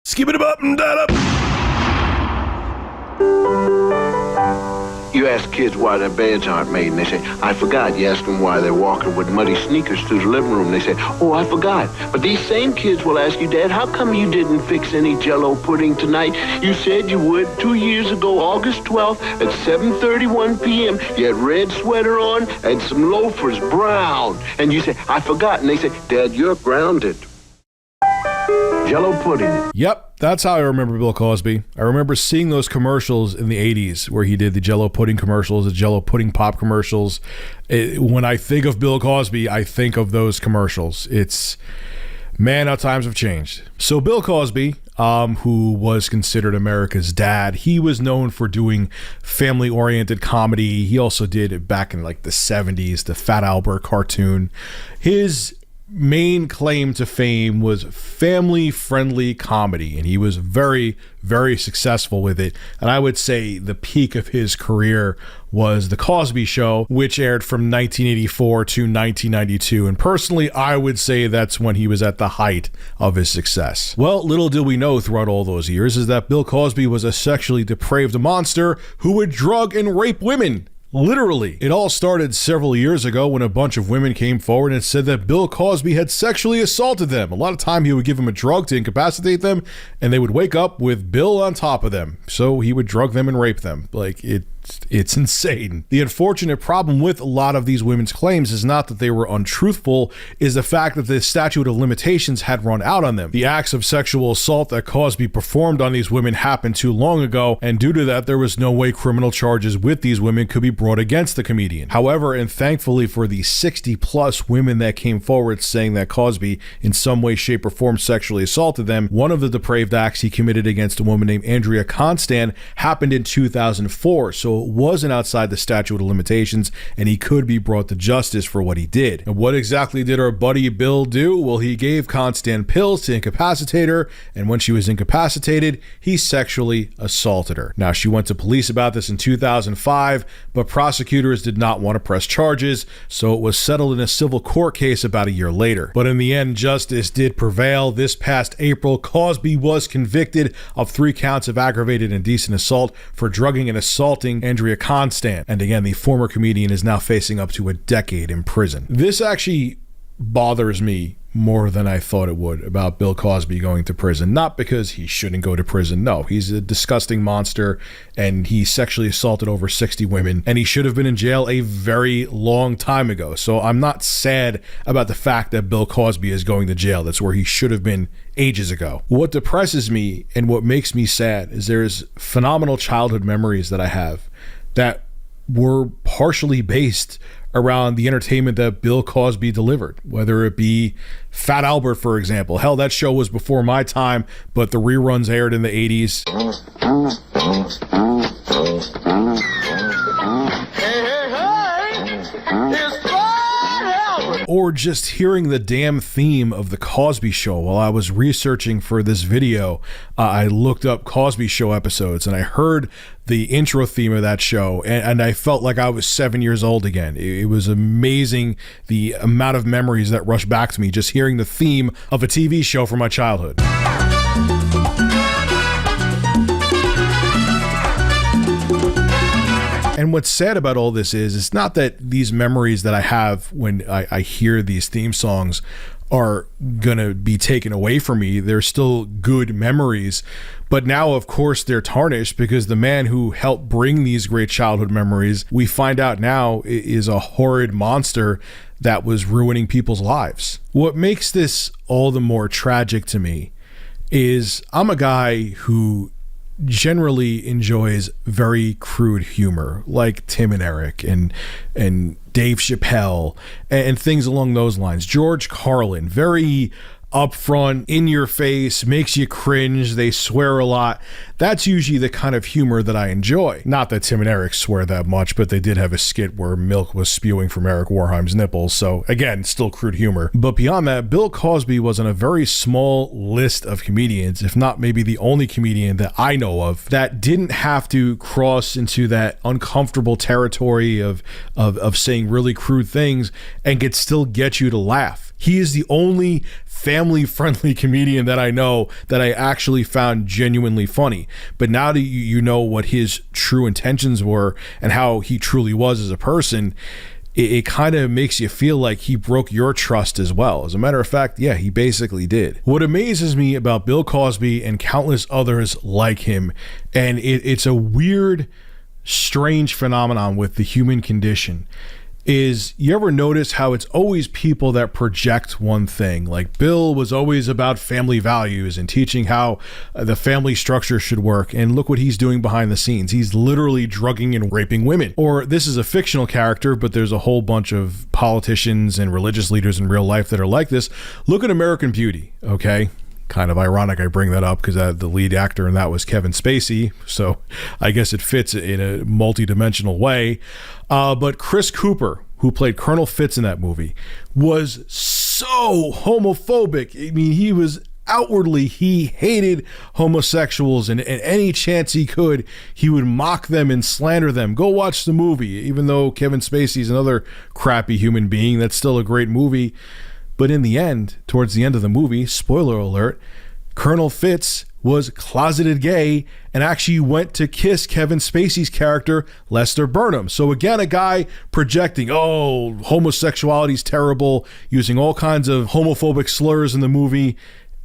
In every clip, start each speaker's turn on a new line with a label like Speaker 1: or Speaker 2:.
Speaker 1: Skip it up and that up.
Speaker 2: You ask kids why their beds aren't made, and they say, I forgot. You ask them why they're walking with muddy sneakers through the living room, and they say, oh, I forgot. But these same kids will ask you, Dad, how come you didn't fix any Jell-O pudding tonight? You said you would 2 years ago, August 12th at 7:31 p.m. You had red sweater on and some loafers, brown. And you say, I forgot. And they say, Dad, you're grounded. Jell-O pudding.
Speaker 1: Yep, that's how I remember Bill Cosby. I remember seeing those commercials in the 80s where he did the Jell-O pudding commercials, the Jell-O pudding pop commercials. When I think of Bill Cosby, I think of those commercials. Man, how times have changed. So Bill Cosby, who was considered America's dad, he was known for doing family-oriented comedy. He also did, back in like the 70s, the Fat Albert cartoon. His main claim to fame was family-friendly comedy, and he was very, very successful with it. And I would say the peak of his career was The Cosby Show, which aired from 1984 to 1992. And personally, I would say that's when he was at the height of his success. Well, little did we know throughout all those years is that Bill Cosby was a sexually depraved monster who would drug and rape women. Literally. It all started several years ago when a bunch of women came forward and said that Bill Cosby had sexually assaulted them. A lot of time he would give them a drug to incapacitate them, and they would wake up with Bill on top of them. So he would drug them and rape them. It's insane. The unfortunate problem with a lot of these women's claims is not that they were untruthful, is the fact that the statute of limitations had run out on them. The acts of sexual assault that Cosby performed on these women happened too long ago, and due to that, there was no way criminal charges with these women could be brought against the comedian. However, and thankfully for the 60+ women that came forward saying that Cosby in some way, shape, or form sexually assaulted them, one of the depraved acts he committed against a woman named Andrea Constand happened in 2004, so it wasn't outside the statute of limitations, and he could be brought to justice for what he did. And what exactly did our buddy Bill do? Well, he gave Constand pills to incapacitate her, and when she was incapacitated, he sexually assaulted her. Now, she went to police about this in 2005, but prosecutors did not want to press charges, so it was settled in a civil court case about a year later. But in the end, justice did prevail. This past April, Cosby was convicted of 3 counts of aggravated indecent assault for drugging and assaulting Andrea Constand. And again, the former comedian is now facing up to a decade in prison. This actually bothers me more than I thought it would about Bill Cosby going to prison. Not because he shouldn't go to prison. No, he's a disgusting monster, and he sexually assaulted over 60 women, and he should have been in jail a very long time ago. So I'm not sad about the fact that Bill Cosby is going to jail. That's where he should have been ages ago. What depresses me and what makes me sad is there's phenomenal childhood memories that I have that were partially based around the entertainment that Bill Cosby delivered, whether it be Fat Albert, for example. Hell, that show was before my time, but the reruns aired in the 80s. Or just hearing the damn theme of The Cosby Show. While I was researching for this video, I looked up Cosby Show episodes, and I heard the intro theme of that show, and I felt like I was 7 years old again. It was amazing the amount of memories that rushed back to me just hearing the theme of a TV show from my childhood. And what's sad about all this is, it's not that these memories that I have when I hear these theme songs are gonna be taken away from me. They're still good memories, but now of course they're tarnished because the man who helped bring these great childhood memories, we find out now, is a horrid monster that was ruining people's lives. What makes this all the more tragic to me is I'm a guy who generally enjoys very crude humor, like Tim and Eric and Dave Chappelle and things along those lines. George Carlin, very upfront, in your face, makes you cringe. They swear a lot. That's usually the kind of humor that I enjoy. Not that Tim and Eric swear that much, but they did have a skit where milk was spewing from Eric Warheim's nipples. So again, still crude humor. But beyond that, Bill Cosby was on a very small list of comedians, if not maybe the only comedian that I know of, that didn't have to cross into that uncomfortable territory of saying really crude things and could still get you to laugh. He is the only family-friendly comedian that I know that I actually found genuinely funny. But now that you know what his true intentions were and how he truly was as a person, it kind of makes you feel like he broke your trust as well. As a matter of fact, yeah, he basically did. What amazes me about Bill Cosby and countless others like him, and it's a weird, strange phenomenon with the human condition, is you ever notice how it's always people that project one thing? Like Bill was always about family values and teaching how the family structure should work. And look what he's doing behind the scenes. He's literally drugging and raping women. Or this is a fictional character, but there's a whole bunch of politicians and religious leaders in real life that are like this. Look at American Beauty, okay? Kind of ironic I bring that up because the lead actor in that was Kevin Spacey, so I guess it fits in a multi-dimensional way. But Chris Cooper, who played Colonel Fitz in that movie, was so homophobic. I mean, he hated homosexuals, and any chance he could, he would mock them and slander them. Go watch the movie. Even though Kevin Spacey's another crappy human being, that's still a great movie. But in the end, towards the end of the movie, spoiler alert, Colonel Fitz was closeted gay and actually went to kiss Kevin Spacey's character, Lester Burnham. So again, a guy projecting, oh, homosexuality's terrible, using all kinds of homophobic slurs in the movie.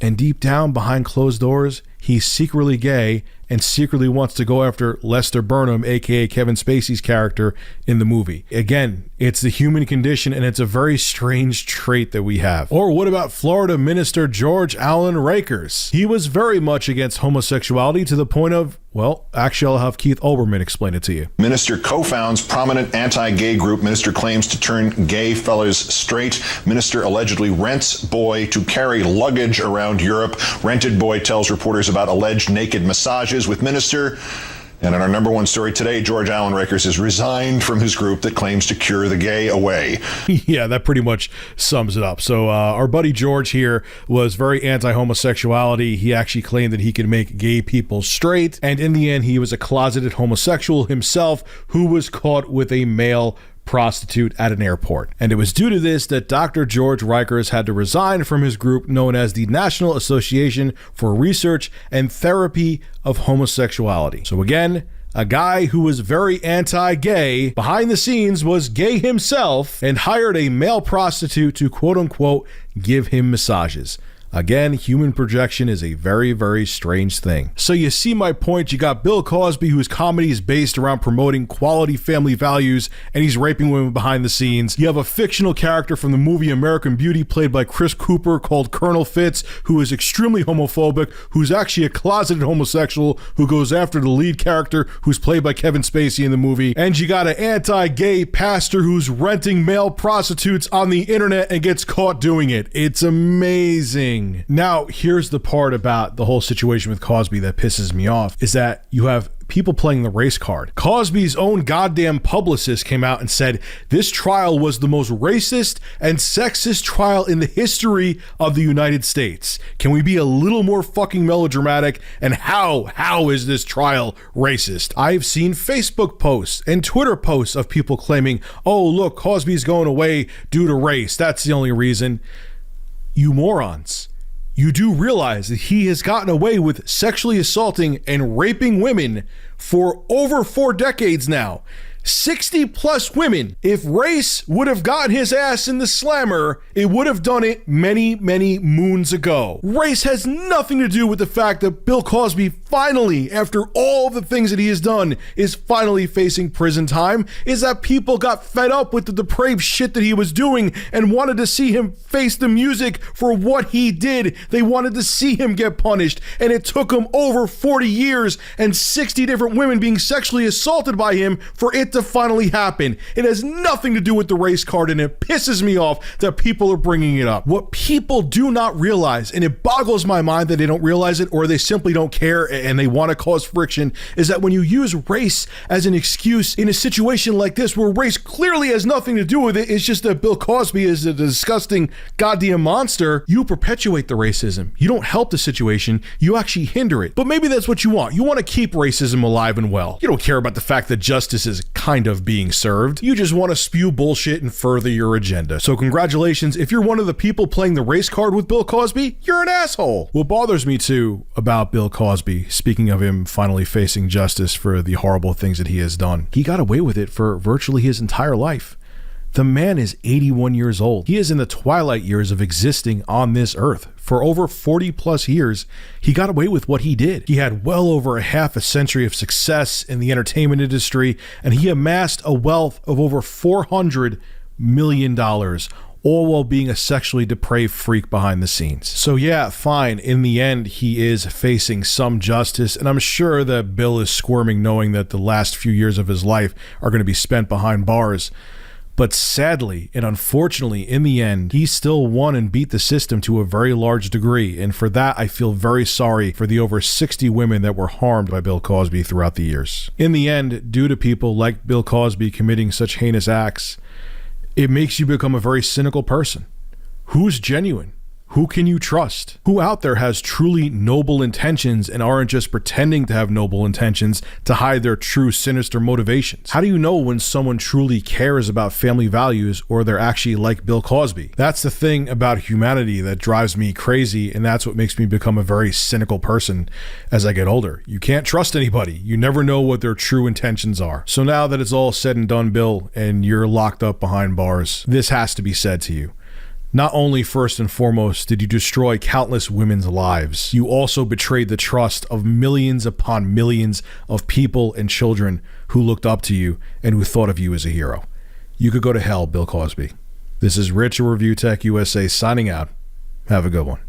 Speaker 1: And deep down, behind closed doors, he's secretly gay and secretly wants to go after Lester Burnham, aka Kevin Spacey's character in the movie. Again, it's the human condition, and it's a very strange trait that we have. Or what about Florida Minister George Allen Rakers? He was very much against homosexuality to the point of, well, actually, I'll have Keith Olbermann explain it to you.
Speaker 3: Minister co-founds prominent anti-gay group. Minister claims to turn gay fellas straight. Minister allegedly rents boy to carry luggage around Europe. Rented boy tells reporters about alleged naked massages with minister. And in our number one story today, George Allen Rakers has resigned from his group that claims to cure the gay away.
Speaker 1: Yeah, that pretty much sums it up. So our buddy George here was very anti-homosexuality. He actually claimed that he could make gay people straight. And in the end, he was a closeted homosexual himself who was caught with a male prostitute at an airport. And it was due to this that Dr. George Rakers had to resign from his group known as the National Association for Research and Therapy of Homosexuality. So again, a guy who was very anti-gay, behind the scenes was gay himself and hired a male prostitute to quote-unquote give him massages. Again, human projection is a very, very strange thing. So you see my point. You got Bill Cosby, whose comedy is based around promoting quality family values, and he's raping women behind the scenes. You have a fictional character from the movie American Beauty played by Chris Cooper called Colonel Fitz, who is extremely homophobic, who's actually a closeted homosexual who goes after the lead character, who's played by Kevin Spacey in the movie. And you got an anti-gay pastor who's renting male prostitutes on the internet and gets caught doing it. It's amazing. Now, here's the part about the whole situation with Cosby that pisses me off, is that you have people playing the race card. Cosby's own goddamn publicist came out and said this trial was the most racist and sexist trial in the history of the United States. Can we be a little more fucking melodramatic? And how is this trial racist? I've seen Facebook posts and Twitter posts of people claiming, oh, look, Cosby's going away due to race. That's the only reason. You morons. You do realize that he has gotten away with sexually assaulting and raping women for over 4 decades now. 60 plus women. If race would have gotten his ass in the slammer, it would have done it many, many moons ago. Race has nothing to do with the fact that Bill Cosby finally, after all the things that he has done, is finally facing prison time. Is that people got fed up with the depraved shit that he was doing and wanted to see him face the music for what he did. They wanted to see him get punished, and it took him over 40 years and 60 different women being sexually assaulted by him for it to finally happen. It has nothing to do with the race card, and it pisses me off that people are bringing it up. What people do not realize, and it boggles my mind that they don't realize it, or they simply don't care and they want to cause friction, is that when you use race as an excuse in a situation like this where race clearly has nothing to do with it, it's just that Bill Cosby is a disgusting goddamn monster, you perpetuate the racism. You don't help the situation, you actually hinder it. But maybe that's what you want. You want to keep racism alive and well. You don't care about the fact that justice is kind of being served. You just want to spew bullshit and further your agenda. So congratulations, if you're one of the people playing the race card with Bill Cosby, you're an asshole. What bothers me too about Bill Cosby, speaking of him finally facing justice for the horrible things that he has done, he got away with it for virtually his entire life. The man is 81 years old. He is in the twilight years of existing on this earth. For over 40 plus years, he got away with what he did. He had well over a half a century of success in the entertainment industry, and he amassed a wealth of over $400 million, all while being a sexually depraved freak behind the scenes. So yeah, fine. In the end, he is facing some justice, and I'm sure that Bill is squirming knowing that the last few years of his life are going to be spent behind bars. But sadly and unfortunately, in the end, he still won and beat the system to a very large degree. And for that, I feel very sorry for the over 60 women that were harmed by Bill Cosby throughout the years. In the end, due to people like Bill Cosby committing such heinous acts, it makes you become a very cynical person. Who's genuine? Who can you trust? Who out there has truly noble intentions and aren't just pretending to have noble intentions to hide their true sinister motivations? How do you know when someone truly cares about family values or they're actually like Bill Cosby? That's the thing about humanity that drives me crazy, and that's what makes me become a very cynical person as I get older. You can't trust anybody. You never know what their true intentions are. So now that it's all said and done, Bill, and you're locked up behind bars, this has to be said to you. Not only first and foremost did you destroy countless women's lives, you also betrayed the trust of millions upon millions of people and children who looked up to you and who thought of you as a hero. You could go to hell, Bill Cosby. This is Rich of Review Tech USA signing out. Have a good one.